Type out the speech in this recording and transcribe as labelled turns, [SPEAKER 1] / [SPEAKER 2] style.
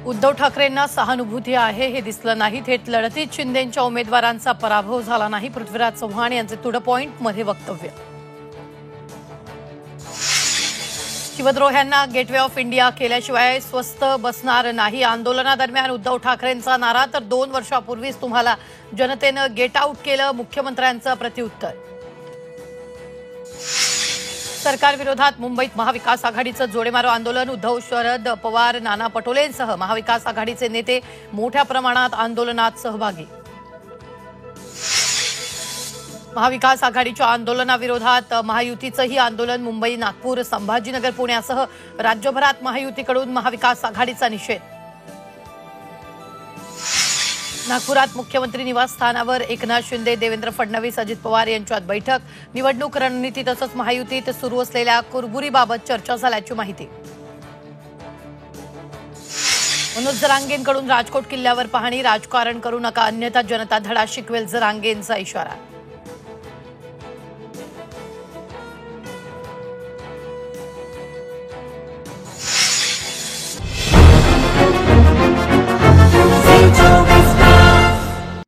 [SPEAKER 1] उद्धव ठाकरेंना सहानुभूती आहे हे दिसलं नाही। थेट लढतीत शिंदेंच्या उमेदवारांचा पराभव झाला नाही। पृथ्वीराज चव्हाण यांचे टू द पॉइंट मध्ये वक्तव्य। शिवद्रोह्यांना गेटवे ऑफ इंडिया केल्याशिवाय स्वस्त बसणार नाही। आंदोलनादरम्यान उद्धव ठाकरेंचा नारा तर 2 वर्षापूर्वीच तुम्हाला जनतेने गेट आउट केलं, मुख्यमंत्र्यांचं प्रत्युत्तर। सरकार विरोधात मुंबईत महाविकास आघाडीचं जोडेमारो आंदोलन। उद्धव, शरद पवार, नाना पटोलेंसह महाविकास आघाडीचे नेते मोठ्या प्रमाणात आंदोलनात सहभागी। महाविकास आघाडीच्या आंदोलनाविरोधात महायुतीचंही आंदोलन। मुंबई, नागपूर, संभाजीनगर, पुण्यासह राज्यभरात महायुतीकडून महाविकास आघाडीचा निषेध। नागपुरात मुख्यमंत्री निवासस्थानावर एकनाथ शिंदे, देवेंद्र फडणवीस, अजित पवार यांच्यात बैठक। निवडणूक रणनीती तसंच महायुतीत सुरू असलेल्या कुरबुरीबाबत चर्चा झाल्याची माहिती। मनोज जरांगेंकडून राजकोट किल्ल्यावर पाहणी। राजकारण करू नका अन्यथा जनता धडा शिकवेल, जरांगेंचा इशारा।